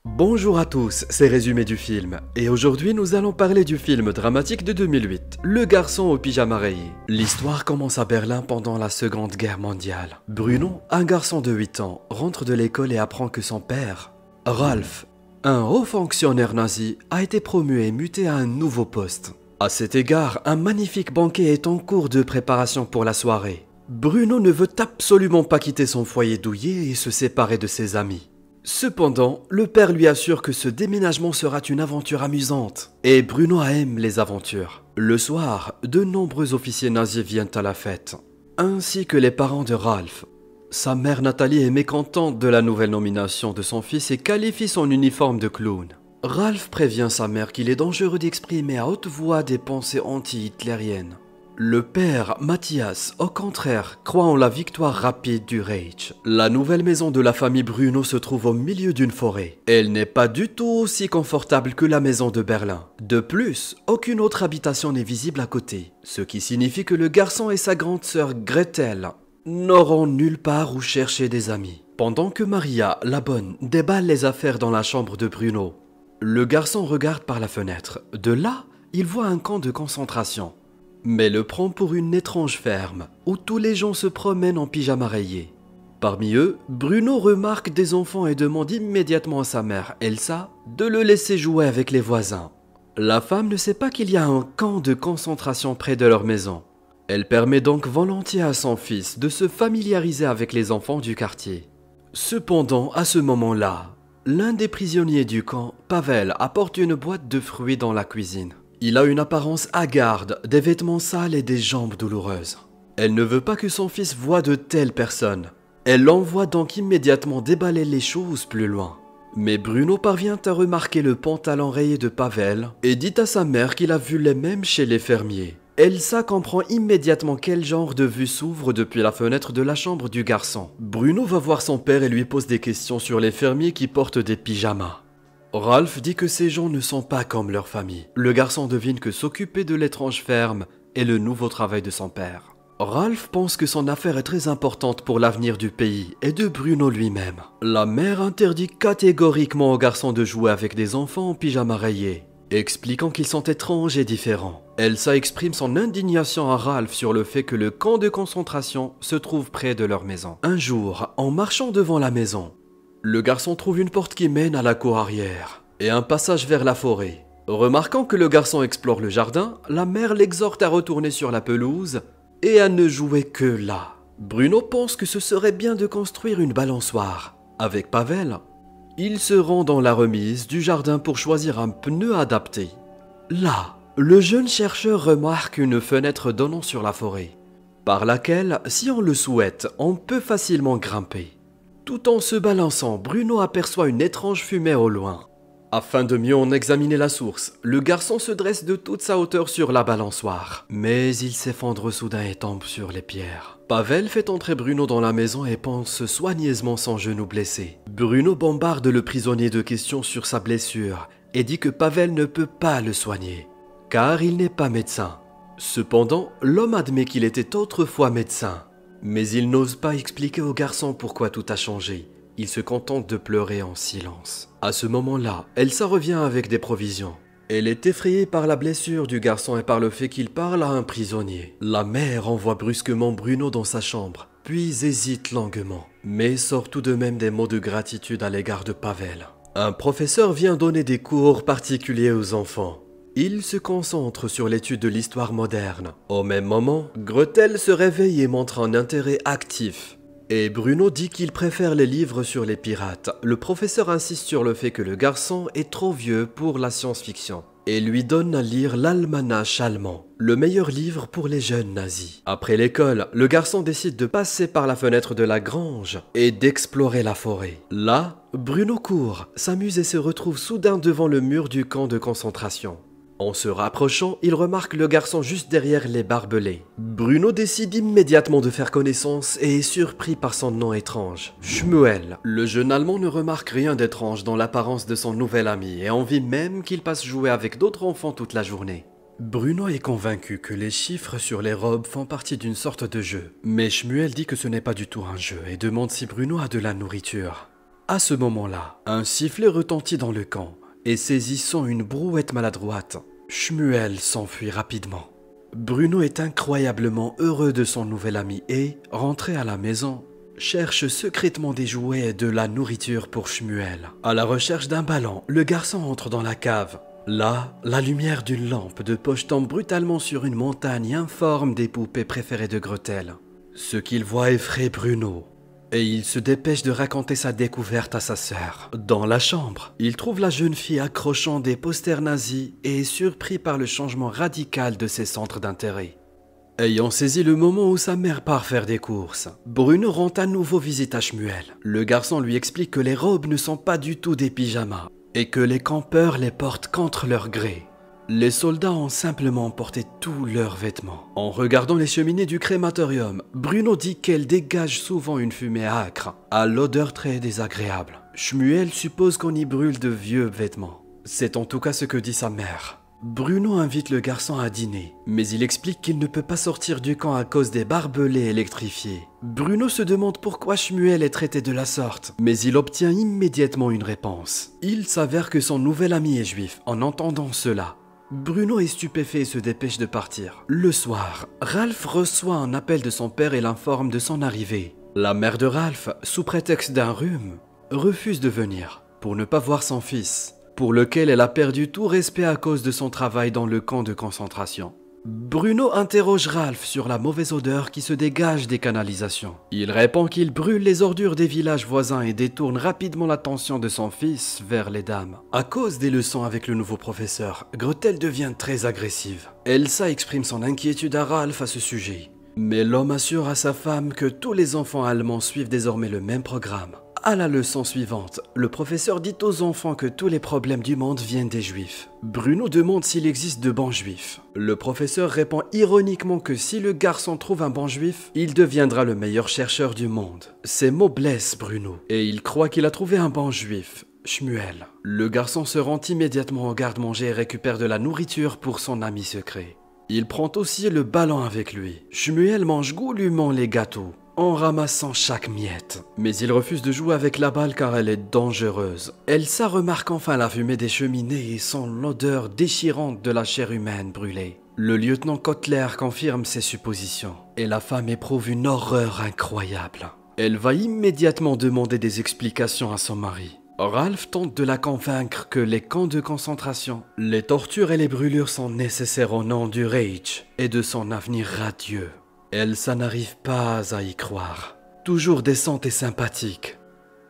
Bonjour à tous, c'est Résumé du film, et aujourd'hui nous allons parler du film dramatique de 2008, Le garçon au pyjama rayé. L'histoire commence à Berlin pendant la Seconde Guerre mondiale. Bruno, un garçon de 8 ans, rentre de l'école et apprend que son père, Ralph, un haut fonctionnaire nazi, a été promu et muté à un nouveau poste. À cet égard, un magnifique banquet est en cours de préparation pour la soirée. Bruno ne veut absolument pas quitter son foyer douillet et se séparer de ses amis. Cependant, le père lui assure que ce déménagement sera une aventure amusante. Et Bruno aime les aventures. Le soir, de nombreux officiers nazis viennent à la fête, ainsi que les parents de Ralph. Sa mère Nathalie est mécontente de la nouvelle nomination de son fils et qualifie son uniforme de clown. Ralph prévient sa mère qu'il est dangereux d'exprimer à haute voix des pensées anti-hitlériennes. Le père, Matthias, au contraire, croit en la victoire rapide du Reich. La nouvelle maison de la famille Bruno se trouve au milieu d'une forêt. Elle n'est pas du tout aussi confortable que la maison de Berlin. De plus, aucune autre habitation n'est visible à côté, ce qui signifie que le garçon et sa grande sœur Gretel n'auront nulle part où chercher des amis. Pendant que Maria, la bonne, déballe les affaires dans la chambre de Bruno, le garçon regarde par la fenêtre. De là, il voit un camp de concentration, mais le prend pour une étrange ferme, où tous les gens se promènent en pyjama rayé. Parmi eux, Bruno remarque des enfants et demande immédiatement à sa mère, Elsa, de le laisser jouer avec les voisins. La femme ne sait pas qu'il y a un camp de concentration près de leur maison. Elle permet donc volontiers à son fils de se familiariser avec les enfants du quartier. Cependant, à ce moment-là, l'un des prisonniers du camp, Pavel, apporte une boîte de fruits dans la cuisine. Il a une apparence hagarde, des vêtements sales et des jambes douloureuses. Elle ne veut pas que son fils voie de telles personnes. Elle l'envoie donc immédiatement déballer les choses plus loin. Mais Bruno parvient à remarquer le pantalon rayé de Pavel et dit à sa mère qu'il a vu les mêmes chez les fermiers. Elsa comprend immédiatement quel genre de vue s'ouvre depuis la fenêtre de la chambre du garçon. Bruno va voir son père et lui pose des questions sur les fermiers qui portent des pyjamas. Ralph dit que ces gens ne sont pas comme leur famille. Le garçon devine que s'occuper de l'étrange ferme est le nouveau travail de son père. Ralph pense que son affaire est très importante pour l'avenir du pays et de Bruno lui-même. La mère interdit catégoriquement au garçon de jouer avec des enfants en pyjama rayé, expliquant qu'ils sont étranges et différents. Elsa exprime son indignation à Ralph sur le fait que le camp de concentration se trouve près de leur maison. Un jour, en marchant devant la maison, le garçon trouve une porte qui mène à la cour arrière et un passage vers la forêt. Remarquant que le garçon explore le jardin, la mère l'exhorte à retourner sur la pelouse et à ne jouer que là. Bruno pense que ce serait bien de construire une balançoire. Avec Pavel, il se rend dans la remise du jardin pour choisir un pneu adapté. Là, le jeune chercheur remarque une fenêtre donnant sur la forêt, par laquelle, si on le souhaite, on peut facilement grimper. Tout en se balançant, Bruno aperçoit une étrange fumée au loin. Afin de mieux en examiner la source, le garçon se dresse de toute sa hauteur sur la balançoire. Mais il s'effondre soudain et tombe sur les pierres. Pavel fait entrer Bruno dans la maison et pense soigneusement son genou blessé. Bruno bombarde le prisonnier de questions sur sa blessure et dit que Pavel ne peut pas le soigner, car il n'est pas médecin. Cependant, l'homme admet qu'il était autrefois médecin. Mais il n'ose pas expliquer au garçon pourquoi tout a changé. Il se contente de pleurer en silence. À ce moment-là, Elsa revient avec des provisions. Elle est effrayée par la blessure du garçon et par le fait qu'il parle à un prisonnier. La mère envoie brusquement Bruno dans sa chambre, puis hésite longuement, mais sort tout de même des mots de gratitude à l'égard de Pavel. Un professeur vient donner des cours particuliers aux enfants. Il se concentre sur l'étude de l'histoire moderne. Au même moment, Gretel se réveille et montre un intérêt actif. Et Bruno dit qu'il préfère les livres sur les pirates. Le professeur insiste sur le fait que le garçon est trop vieux pour la science-fiction et lui donne à lire l'almanach allemand, le meilleur livre pour les jeunes nazis. Après l'école, le garçon décide de passer par la fenêtre de la grange et d'explorer la forêt. Là, Bruno court, s'amuse et se retrouve soudain devant le mur du camp de concentration. En se rapprochant, il remarque le garçon juste derrière les barbelés. Bruno décide immédiatement de faire connaissance et est surpris par son nom étrange, Shmuel. Le jeune Allemand ne remarque rien d'étrange dans l'apparence de son nouvel ami et envie même qu'il passe jouer avec d'autres enfants toute la journée. Bruno est convaincu que les chiffres sur les robes font partie d'une sorte de jeu. Mais Shmuel dit que ce n'est pas du tout un jeu et demande si Bruno a de la nourriture. À ce moment-là, un sifflet retentit dans le camp, et saisissant une brouette maladroite, Shmuel s'enfuit rapidement. Bruno est incroyablement heureux de son nouvel ami et, rentré à la maison, cherche secrètement des jouets et de la nourriture pour Shmuel. À la recherche d'un ballon, le garçon entre dans la cave. Là, la lumière d'une lampe de poche tombe brutalement sur une montagne informe des poupées préférées de Gretel. Ce qu'il voit effraie Bruno, et il se dépêche de raconter sa découverte à sa sœur. Dans la chambre, il trouve la jeune fille accrochant des posters nazis et est surpris par le changement radical de ses centres d'intérêt. Ayant saisi le moment où sa mère part faire des courses, Bruno rend à nouveau visite à Shmuel. Le garçon lui explique que les robes ne sont pas du tout des pyjamas et que les campeurs les portent contre leur gré. Les soldats ont simplement porté tous leurs vêtements. En regardant les cheminées du crématorium, Bruno dit qu'elles dégagent souvent une fumée âcre, à l'odeur très désagréable. Shmuel suppose qu'on y brûle de vieux vêtements. C'est en tout cas ce que dit sa mère. Bruno invite le garçon à dîner, mais il explique qu'il ne peut pas sortir du camp à cause des barbelés électrifiés. Bruno se demande pourquoi Shmuel est traité de la sorte, mais il obtient immédiatement une réponse. Il s'avère que son nouvel ami est juif. En entendant cela, Bruno est stupéfait et se dépêche de partir. Le soir, Ralph reçoit un appel de son père et l'informe de son arrivée. La mère de Ralph, sous prétexte d'un rhume, refuse de venir pour ne pas voir son fils, pour lequel elle a perdu tout respect à cause de son travail dans le camp de concentration. Bruno interroge Ralph sur la mauvaise odeur qui se dégage des canalisations. Il répond qu'il brûle les ordures des villages voisins et détourne rapidement l'attention de son fils vers les dames. À cause des leçons avec le nouveau professeur, Gretel devient très agressive. Elsa exprime son inquiétude à Ralph à ce sujet. Mais l'homme assure à sa femme que tous les enfants allemands suivent désormais le même programme. À la leçon suivante, le professeur dit aux enfants que tous les problèmes du monde viennent des juifs. Bruno demande s'il existe de bons juifs. Le professeur répond ironiquement que si le garçon trouve un bon juif, il deviendra le meilleur chercheur du monde. Ces mots blessent Bruno, et il croit qu'il a trouvé un bon juif, Shmuel. Le garçon se rend immédiatement au garde-manger et récupère de la nourriture pour son ami secret. Il prend aussi le ballon avec lui. Shmuel mange goulûment les gâteaux, en ramassant chaque miette. Mais il refuse de jouer avec la balle car elle est dangereuse. Elsa remarque enfin la fumée des cheminées et sent l'odeur déchirante de la chair humaine brûlée. Le lieutenant Kotler confirme ses suppositions et la femme éprouve une horreur incroyable. Elle va immédiatement demander des explications à son mari. Ralph tente de la convaincre que les camps de concentration, les tortures et les brûlures sont nécessaires au nom du Reich et de son avenir radieux. Elsa n'arrive pas à y croire. Toujours décente et sympathique,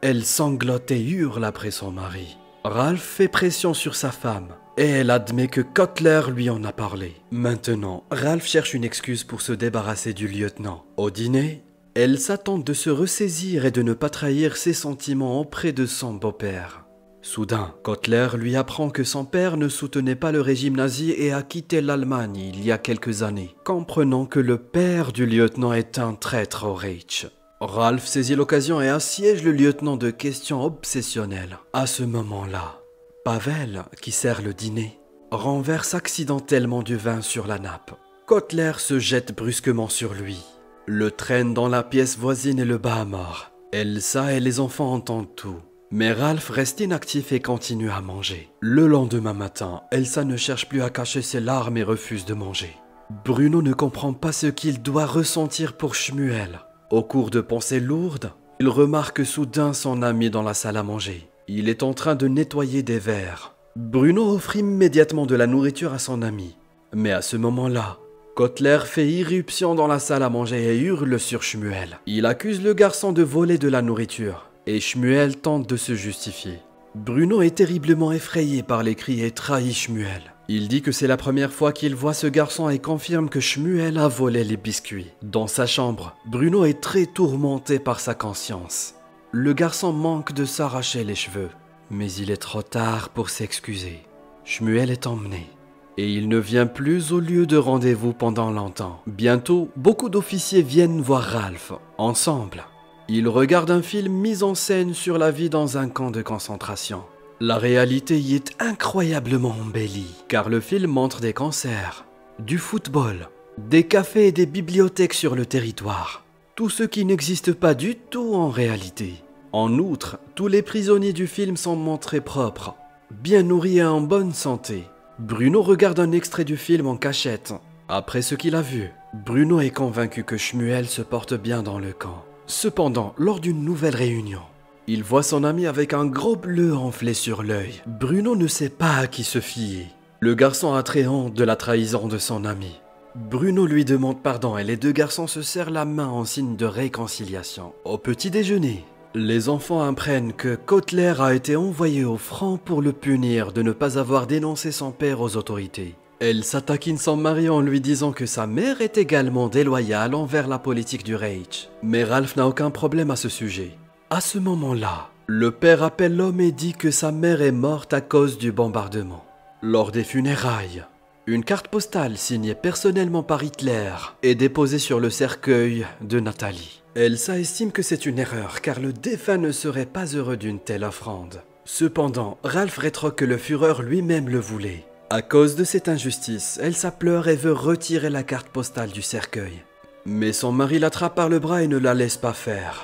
elle sanglote et hurle après son mari. Ralph fait pression sur sa femme et elle admet que Kotler lui en a parlé. Maintenant, Ralph cherche une excuse pour se débarrasser du lieutenant. Au dîner, Elsa tente de se ressaisir et de ne pas trahir ses sentiments auprès de son beau-père. Soudain, Kotler lui apprend que son père ne soutenait pas le régime nazi et a quitté l'Allemagne il y a quelques années, comprenant que le père du lieutenant est un traître au Reich. Ralph saisit l'occasion et assiège le lieutenant de questions obsessionnelles. À ce moment-là, Pavel, qui sert le dîner, renverse accidentellement du vin sur la nappe. Kotler se jette brusquement sur lui, le traîne dans la pièce voisine et le bat à mort. Elsa et les enfants entendent tout. Mais Ralph reste inactif et continue à manger. Le lendemain matin, Elsa ne cherche plus à cacher ses larmes et refuse de manger. Bruno ne comprend pas ce qu'il doit ressentir pour Shmuel. Au cours de pensées lourdes, il remarque soudain son ami dans la salle à manger. Il est en train de nettoyer des verres. Bruno offre immédiatement de la nourriture à son ami. Mais à ce moment-là, Kotler fait irruption dans la salle à manger et hurle sur Shmuel. Il accuse le garçon de voler de la nourriture. Et Shmuel tente de se justifier. Bruno est terriblement effrayé par les cris et trahit Shmuel. Il dit que c'est la première fois qu'il voit ce garçon et confirme que Shmuel a volé les biscuits. Dans sa chambre, Bruno est très tourmenté par sa conscience. Le garçon manque de s'arracher les cheveux, mais il est trop tard pour s'excuser. Shmuel est emmené et il ne vient plus au lieu de rendez-vous pendant longtemps. Bientôt, beaucoup d'officiers viennent voir Ralph. Ensemble, ils regardent un film mis en scène sur la vie dans un camp de concentration. La réalité y est incroyablement embellie, car le film montre des concerts, du football, des cafés et des bibliothèques sur le territoire. Tout ce qui n'existe pas du tout en réalité. En outre, tous les prisonniers du film sont montrés propres, bien nourris et en bonne santé. Bruno regarde un extrait du film en cachette. Après ce qu'il a vu, Bruno est convaincu que Shmuel se porte bien dans le camp. Cependant, lors d'une nouvelle réunion, il voit son ami avec un gros bleu enflé sur l'œil. Bruno ne sait pas à qui se fier. Le garçon a très honte de la trahison de son ami. Bruno lui demande pardon et les deux garçons se serrent la main en signe de réconciliation. Au petit déjeuner, les enfants apprennent que Kotler a été envoyé au front pour le punir de ne pas avoir dénoncé son père aux autorités. Elsa taquine son mari en lui disant que sa mère est également déloyale envers la politique du Reich. Mais Ralph n'a aucun problème à ce sujet. À ce moment-là, le père appelle l'homme et dit que sa mère est morte à cause du bombardement. Lors des funérailles, une carte postale signée personnellement par Hitler est déposée sur le cercueil de Nathalie. Elsa estime que c'est une erreur car le défunt ne serait pas heureux d'une telle offrande. Cependant, Ralph rétorque que le Führer lui-même le voulait. À cause de cette injustice, Elsa pleure et veut retirer la carte postale du cercueil. Mais son mari l'attrape par le bras et ne la laisse pas faire.